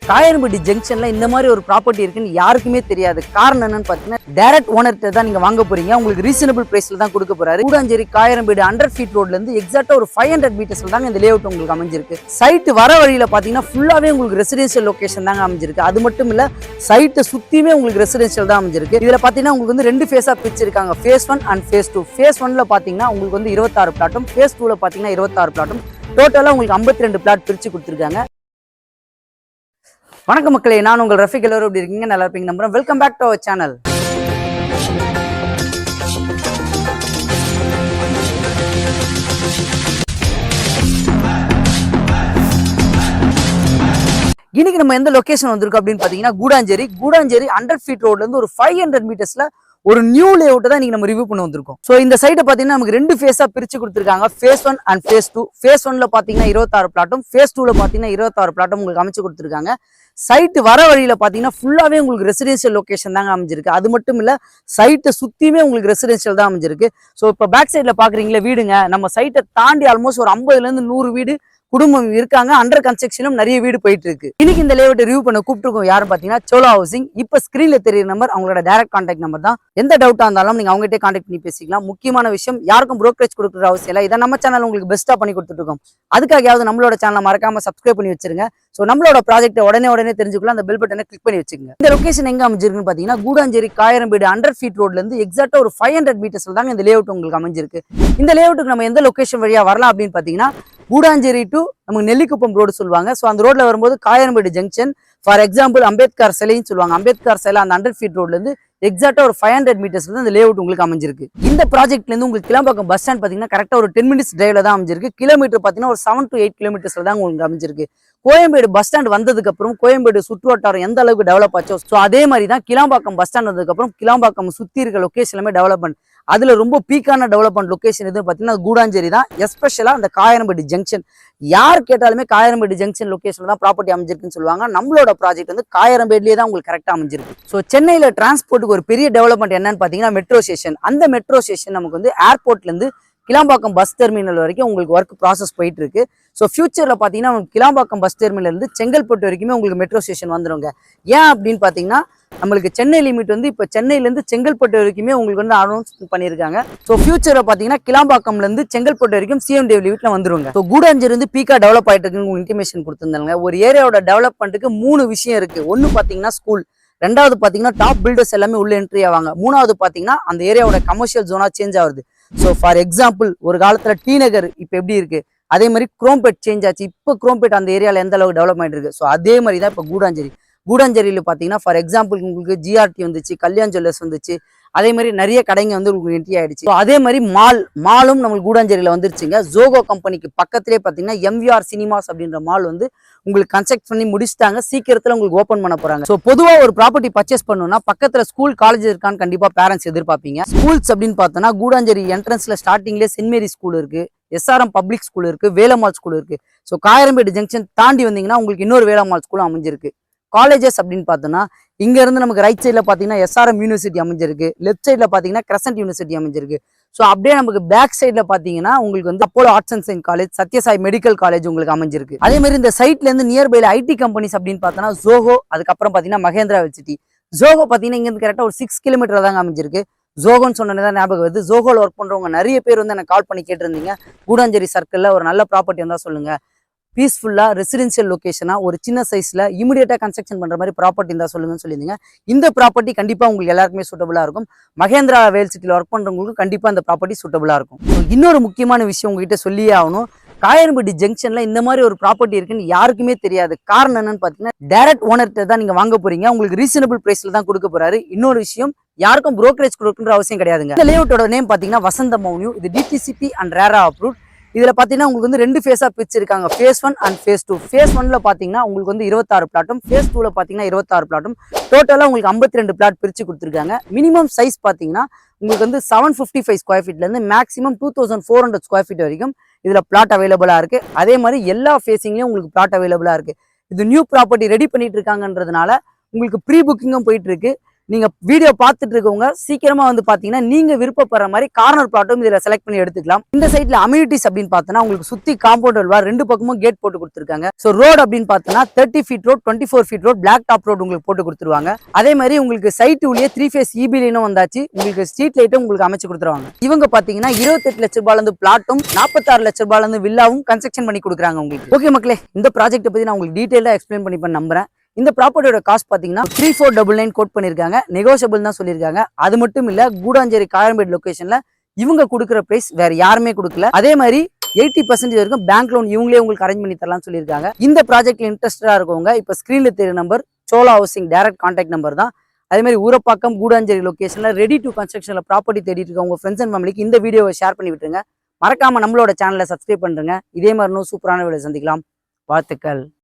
காயர்பட்டி ஜங்ஷன்ல இந்த மாதிரி ஒரு ப்ராப்பர்ட்டி இருக்குன்னு யாருக்குமே தெரியாது. காரணம் என்னன்னு பாத்தீங்கன்னா, டைரக்ட் ஓனர்கிட்ட தான் நீங்க வாங்க போறீங்க. உங்களுக்கு ரீசனபிள் பிரைஸ்ல தான் கொடுக்க போறாரு. கூடாஞ்சேரி காயரம்பேடு 100 ஃபீட் ரோட்ல இருந்து எக்ஸாக்டா ஒரு 500 மீட்டர்ஸ்ல தாங்க இந்த லேஅவுட் உங்களுக்கு அமைஞ்சிருக்கு. சைட் வர வழியில பாத்தீங்கன்னா ஃபுல்லாவே உங்களுக்கு ரெசிடென்ஷியல் லொகேஷன் தாங்க அமைஞ்சிருக்கு. அது மட்டும் இல்ல, சைட்டை சுத்தியுமே உங்களுக்கு ரெசிடென்ஷியல் தான் அமைஞ்சிருக்கு. இதுல பாத்தீங்கன்னா உங்களுக்கு வந்து 2 ஃபேஸா பிரிச்சிருக்காங்க. Phase 1 and phase 2. ஃபேஸ் 1ல பாத்தீங்கன்னா உங்களுக்கு வந்து 26 பிளாட்டும், ஃபேஸ் 2ல பாத்தீங்கன்னா 26 பிளாட்டும், டோட்டலா உங்களுக்கு 52 பிளாட் பிரிச்சு கொடுத்துருக்காங்க. வணக்கம் மக்களே, நான் உங்கள் ரஃபிக். எல்லாரும் எப்படி இருக்கீங்க? நல்லா இருப்பீங்க நம்புறேன். Welcome back to our channel. இன்னைக்கு நம்ம எந்த லொகேஷன் வந்திருக்கோம் அப்படின்னு பாத்தீங்கன்னா, கூடாஞ்சேரி 100 ஃபீட் ரோட்ல இருந்து ஒரு 500 மீட்டர்ஸ்ல ஒரு நியூ லேஅவுட் தான் நீங்க நம்ம ரிவ்யூ பண்ண வந்திருக்கோம். சோ இந்த சைட்டை பாத்தீங்கன்னா நமக்கு 2 ஃபேஸா பிரிச்சு கொடுத்துருக்காங்க. Phase 1 and phase 2. ஃபேஸ் 1ல பாத்தீங்கன்னா 26 பிளாட்டும், ஃபேஸ் 2ல பாத்தீங்கன்னா 26 பிளாட்டும் உங்களுக்கு அமைச்சு கொடுத்துருக்காங்க. சைட் வர வழியில பாத்தீங்கன்னா ஃபுல்லாவே உங்களுக்கு ரெசிடென்ஷியல் லொகேஷன் தாங்க அமைஞ்சிருக்கு. அது மட்டும் இல்ல, சைட்டை சுத்தியுமே உங்களுக்கு ரெசிடென்ஷியல் தான் அமைஞ்சிருக்கு. சோ இப்ப பேக் சைட்ல பாக்குறீங்களா வீடுங்க, நம்ம சைட்டை தாண்டி ஆல்மோஸ்ட் ஒரு 50ல இருந்து 100 வீடு குடும்பம் இருக்காங்க. அண்டர் கன்ஸ்ட்ரக்ஷனும் நிறைய வீடு போயிட்டு இருக்கு. இன்னைக்கு இந்த லேஅவுட் ரிவ்யூ பண்ண கூப்பிட்டுருக்கோம் யாரும் பாத்தீங்கன்னா, சோலா ஹவுசிங். இப்ப ஸ்கிரீன்ல தெரியுற நம்பர் அவங்களோட டைரக்ட் கான்டாக்ட் நம்பர் தான். எந்த டவுட்டா இருந்தாலும் நீங்க அவங்ககிட்ட கான்டாக்ட் பண்ணி பேசிக்கலாம். முக்கியமான விஷயம், யாருக்கும் புரோக்கரேஜ் கொடுக்குற அவசியம் இல்லை. இதை நம்ம சேனல் உங்களுக்கு பெஸ்ட்டா பண்ணி கொடுத்துட்டு இருக்கோம். அதுக்காகயாவது நம்மளோட சேனலை மறக்காம சப்ஸ்கிரைப் பண்ணி வச்சிருங்க. சோ நம்மளோட ப்ராஜெக்ட் உடனே தெரிஞ்சுக்கலாம். அந்த பெல் பட்டனை கிளிக் பண்ணி வச்சுக்கோங்க. இந்த லொகேஷன் எங்க அமைஞ்சிருக்குன்னு பாத்தீங்கன்னா, கூடாஞ்சேரி காயரம்பேடு 100 ஃபீட் ரோட்ல இருந்து எக்ஸாக்டா ஒரு 500 மீட்டர்ஸ்ல தாங்க இந்த லேஅவுட் உங்களுக்கு அமைஞ்சிருக்கு. இந்த லேஅவுட்டுக்கு நம்ம எந்த லொகேஷன் வழியா வரலாம் அப்படின்னு பாத்தீங்கன்னா, கூடாஞ்சேரி டு நமக்கு நெல்லிக்குப்பம் ரோடு சொல்லுவாங்க. ஸோ அந்த ரோட்ல வரும்போது Kayarambedu junction, for example Ambedkar சிலைன்னு சொல்லுவாங்க. அம்பேத்கர் சிலை அந்த 100 ஃபீட் ரோட்ல இருந்து எக்ஸாக்டா ஒரு 500 மீட்டர்ஸ்ல இந்த லேஅவுட் உங்களுக்கு அமைஞ்சிருக்கு. இந்த ப்ராஜெக்ட்ல இருந்து உங்களுக்கு கிளாம்பாக்கம் பஸ் ஸ்டாண்ட் பாத்தீங்கன்னா கரெக்டா ஒரு 10 மினிட்ஸ் டிரைவ்ல தான் அமைஞ்சிருக்கு. கிலோமீட்டர் பாத்தீங்கன்னா ஒரு 7 to 8 கிலோமீட்டர்ஸ்ல தான் உங்களுக்கு அமைஞ்சிருக்கு. கோயம்பேடு பஸ் ஸ்டாண்ட் வந்ததுக்கு அப்புறம் கோயம்பேடு சுற்று வட்டாரம் எந்த அளவுக்கு டெவலப் ஆச்சோ, ஸோ அதே மாதிரி தான் கிளாம்பாக்கம் பஸ் ஸ்டாண்ட் வந்ததுக்கு அப்புறம் கிளாம்பாக்கம் சுத்தி இருக்க லொகேஷன் எல்லாமே டெவலப்மெண்ட். அதுல ரொம்ப பீக்கான டெவலப்மெண்ட் லொகேஷன் எது பாத்தீங்கன்னா கூடாஞ்சேரி தான். எஸ்பெஷலா அந்த காயரம்பேடு ஜங்ஷன். யார் கேட்டாலுமே காயரம்பேடு ஜங்ஷன் லொகேஷன்ல தான் ப்ராப்பர்ட்டி அமைஞ்சிருக்குன்னு சொல்லுவாங்க. நம்மளோட ப்ராஜெக்ட் வந்து காயரம்பேட்லயே தான் உங்களுக்கு கரெக்டா அமைஞ்சிருக்கு. ஸோ சென்னையில டிரான்ஸ்போர்ட்டுக்கு ஒரு பெரிய டெவலப்மெண்ட் என்னன்னு பாத்தீங்கன்னா மெட்ரோ ஸ்டேஷன். அந்த மெட்ரோ ஸ்டேஷன் நமக்கு வந்து ஏர்போர்ட்ல இருந்து கிளாம்பாக்கம் பஸ் டெர்மினல் வரைக்கும் உங்களுக்கு ஒர்க் ப்ராசஸ் போயிட்டு இருக்கு. ஸோ ஃபியூச்சர்ல பாத்தீங்கன்னா கிளாம்பாக்கம் பஸ் டெர்மினல் இருந்து செங்கல்பட்டு வரைக்குமே உங்களுக்கு மெட்ரோ ஸ்டேஷன் வந்துருங்க. ஏன் அப்படின்னு பாத்தீங்கன்னா, நம்மளுக்கு சென்னை லிமிட் வந்து இப்போ சென்னையில இருந்து செங்கல்பட்டு வரைக்குமே உங்களுக்கு வந்து அனௌன்ஸ் பண்ணியிருக்காங்க. ஸோ ஃபியூச்சரை பாத்தீங்கன்னா கிளாம்பாக்கம்ல இருந்து செங்கல்பட்டு வரைக்கும் சிஎம்டி லிமிட்ல வந்துருங்க. ஸோ கூடாஞ்சேரி வந்து பீக்கா டெவலப் ஆயிட்டு இருக்குன்னு இன்டிமேஷன் கொடுத்திருந்தாங்க. ஒரு ஏரியாவோட டெவலப்மெண்ட்டுக்கு 3 விஷயம் இருக்கு. ஒன்னு பாத்தீங்கன்னா ஸ்கூல், ரெண்டாவது பாத்தீங்கன்னா டாப் பில்டர்ஸ் எல்லாமே உள்ள என்ட்ரி ஆவாங்க, மூணாவது பாத்தீங்கன்னா அந்த ஏரியாவோட கமர்ஷியல் ஜோனா சேஞ்ச் ஆகுது. ஸோ ஃபார் எக்ஸாம்பிள், ஒரு காலத்துல டி நகர் இப்போ எப்படி இருக்கு, அதே மாதிரி குரோம்பேட் சேஞ்ச் ஆச்சு. இப்போ குரோம்பேட் அந்த ஏரியாவில் எந்த அளவுக்கு டெவலப்மெண்ட் இருக்கு, ஸோ அதே மாதிரி தான் இப்போ கூடாஞ்சேரியில் பார்த்தீங்கன்னா ஃபார் எக்ஸாம்பிள் உங்களுக்கு ஜிஆர்டி வந்துச்சு, கல்யாண் ஜுவல்லர்ஸ் வந்துச்சு, அதே மாதிரி நிறைய கடைங்க வந்து உங்களுக்கு என்ட்ரி ஆயிடுச்சு. அதே மாதிரி மாலும் நம்மளுக்கு கூடாஞ்சேரியில் வந்துருச்சுங்க. ஜோகோ கம்பெனிக்கு பக்கத்திலே பார்த்தீங்கன்னா எம்விஆர் சினிமாஸ் அப்படின்ற மால் வந்து உங்களுக்கு கன்ஸ்ட்ரக்ட் பண்ணி முடிச்சுட்டாங்க. சீக்கிரத்தில் உங்களுக்கு ஓப்பன் பண்ண போறாங்க. ஸோ பொதுவாக ஒரு ப்ராப்பர்ட்டி பர்ச்சேஸ் பண்ணணும்னா பக்கத்தில் ஸ்கூல் காலேஜ் இருக்கான்னு கண்டிப்பா பேரண்ட்ஸ் எதிர்பார்ப்பீங்க. ஸ்கூல்ஸ் அப்படின்னு பார்த்தோன்னா கூடாஞ்சேரி என்ட்ரன்ஸ்ல ஸ்டார்டிங்லேயே சென்ட் மேரி ஸ்கூல் இருக்கு, எஸ்ஆர்எம் பப்ளிக் ஸ்கூல் இருக்கு, வேலம்மாள் ஸ்கூல் இருக்கு. ஸோ காயரம்பேடு ஜங்ஷன் தாண்டி வந்தீங்கன்னா உங்களுக்கு இன்னொரு வேலம்மாள் ஸ்கூலும் அமைஞ்சிருக்கு. காலேஜஸ் அப்படின்னு பார்த்தோன்னா இங்க இருந்து நமக்கு ரைட் சைட்ல பாத்தீங்கன்னா எஸ்ஆர்எம் யூனிவர்சிட்டி அமைஞ்சிருக்கு, லெஃப்ட் சைட்ல பாத்தீங்கன்னா கிரசன்ட் யூனிவர்சிட்டி அமைஞ்சிருக்கு. ஸோ அப்படியே நமக்கு பேக் சைட்ல பாத்தீங்கன்னா உங்களுக்கு வந்து Apollo arts and science college, Sathya Sai medical college உங்களுக்கு அமைஞ்சிருக்கு. அதே மாதிரி இந்த சைட்ல இருந்து நியர்பைல ஐடி கம்பெனிஸ் அப்படின்னு பார்த்தோன்னா ஜோகோ, அதுக்கப்புறம் பாத்தீங்கன்னா மகேந்திரா சிட்டி. ஜோகோ பாத்தீங்கன்னா இங்க இருந்து கரெக்டா ஒரு 6 கிலோமீட்டர் தாங்க அமைஞ்சிருக்கு. ஜோகோன்னு சொன்னதான் ஞாபகம் வருது. ஜோகோல ஒர்க் பண்றவங்க நிறைய பேர் வந்து எனக்கு கால் பண்ணி கேட்டிருந்தீங்க, கூடாஞ்சேரி சர்க்கிள்ல ஒரு நல்ல ப்ராப்பர்ட்டி இருந்தா சொல்லுங்க, பீஸ்ஃபுல்லா ரெசிடென்ஷியல் லொகேஷனா ஒரு சின்ன சைஸ்ல இமிடியேட்டா கன்ஸ்ட்ரக்ஷன் பண்ற மாதிரி ப்ராப்பர்ட்டி இருந்தா சொல்லுங்கன்னு சொல்லியிருந்தீங்க. இந்த ப்ராப்பர்ட்டி கண்டிப்பா உங்களுக்கு எல்லாருக்குமே சூட்டபிளா இருக்கும். மகேந்திரா வேல் சிட்டில ஒர்க் பண்றவங்களுக்கு கண்டிப்பா இந்த ப்ராப்பர்ட்டி சூட்டபிளா இருக்கும். இன்னொரு முக்கியமான விஷயம் உங்ககிட்ட சொல்லியே ஆகணும். காயரம்பட்டி ஜங்ஷன்ல இந்த மாதிரி ஒரு ப்ராப்பர்ட்டி இருக்குன்னு யாருக்குமே தெரியாது. காரணம் என்னன்னு பாத்தீங்கன்னா, டைரக்ட் ஓனர்கிட்ட தான் நீங்க வாங்க போறீங்க. உங்களுக்கு ரீசனபிள் பிரைஸ்ல தான் கொடுக்க போறாரு. இன்னொரு விஷயம், யாருக்கும் புரோக்கரேஜ் கொடுக்குற அவசியம் கிடையாதுங்க. இந்த லேஅவுட்டோட நேம் பாத்தீங்கன்னா வசந்தம் அவென்யூ. இது டிடிசிபி அண்ட் ரேரா அப்ரூவ்ட். இதுல பாத்தீங்கன்னா உங்களுக்கு வந்து 2 ஃபேஸா பிரிச்சிருக்காங்க. Phase 1 and phase 2. ஃபேஸ் 1ல பாத்தீங்கன்னா உங்களுக்கு வந்து 26 பிளாட்டும், ஃபேஸ் 2ல பாத்தீங்கன்னா 26 பிளாட்டும், டோட்டலா உங்களுக்கு 52 பிளாட் பிரிச்சு கொடுத்துருக்காங்க. மினிமம் சைஸ் பாத்தீங்கன்னா உங்களுக்கு வந்து 755 ஸ்கொயர் ஃபீட்ல இருந்து மேக்ஸிமம் 2400 ஸ்கொயர் ஃபீட் வரைக்கும் இதுல பிளாட் அவைலபிளா இருக்கு. அதே மாதிரி எல்லா ஃபேஸிங்லயும் உங்களுக்கு பிளாட் அவைலபிளா இருக்கு. இது நியூ ப்ராப்பர்ட்டி ரெடி பண்ணிட்டு இருக்காங்கன்றதுனால உங்களுக்கு ப்ரீ புக்கிங்கும் போயிட்டு இருக்கு. நீங்க வீடியோ பார்த்துட்டு இருக்கவங்க சீக்கிரமா வந்து பாத்தீங்கன்னா நீங்க விருப்பப்படுற மாதிரி கார்னர் பிளாட்டும் இதுல செலக்ட் பண்ணி எடுத்துக்கலாம். இந்த சைட்ல அம்யூனிட்டிஸ் அப்படின்னு பார்த்தோன்னா உங்களுக்கு சுத்தி காம்பவுண்ட் வால் ரெண்டு பக்கமும் கேட் போட்டு கொடுத்துருக்காங்க. ஸோ ரோடு அப்படின்னு பார்த்தோன்னா 30 feet road 24 feet road black top road உங்களுக்கு போட்டு கொடுத்துருவாங்க. அதே மாதிரி உங்களுக்கு சைட் உள்ளே 3 ஃபேஸ் இபி லைனும் வந்தாச்சு. உங்களுக்கு ஸ்ட்ரீட் லைட்டும் உங்களுக்கு அமைச்சு கொடுத்துருவாங்க. இவங்க பாத்தீங்கன்னா 28 லட்ச ரூபாயில இருந்து பிளாட்டும் 46 லட்ச ரூபாயில இருந்து வில்லாவும் கன்ஸ்ட்ரக்ஷன் பண்ணி கொடுக்குறாங்க உங்களுக்கு. ஓகே மக்களே, இந்த ப்ராஜெக்ட் பத்தி நான் உங்களுக்கு டீடைலா எக்ஸ்பிளைன் பண்ணிப்பேன் நம்புறேன். இந்த ப்ராப்பர்ட்டியோட காஸ்ட் பாத்தீங்கன்னா 3499 கோட் பண்ணிருக்காங்க. நெகோஷியபிள் தான் சொல்லியிருக்காங்க. அது மட்டும் இல்ல கூடாஞ்சேரி காயம்பேடு லொகேஷன்ல இவங்க கொடுக்குற பிரைஸ் வேற யாருமே கொடுக்கல. அதே மாதிரி 80% வரைக்கும் பேங்க் லோன் இவங்களே உங்களுக்கு அரேஞ்ச் பண்ணி தரலாம்னு சொல்லியிருக்காங்க. இந்த ப்ராஜெக்ட்ல இன்ட்ரெஸ்டடா இருக்கவங்க இப்ப ஸ்கிரீன்ல தெரிய number Sola housing direct contact number தான். அதே மாதிரி ஊரப்பாக்கம் கூடாஞ்சேரி லொகேஷன்ல ரெடி டு கன்ஸ்ட்ரக்ஷன்ல ப்ராப்பர்ட்டி தேடிட்டு இருக்க உங்க ஃப்ரெண்ட்ஸ் அண்ட் ஃபேமிலிக்கு இந்த வீடியோவை ஷேர் பண்ணி விட்டுருங்க. மறக்காம நம்மளோட சேனலை சப்ஸ்கிரைப் பண்ணுங்க. இதே மாதிரி இன்னும் சூப்பரான வீடியோ சந்திக்கலாம். வாழ்த்துக்கள்.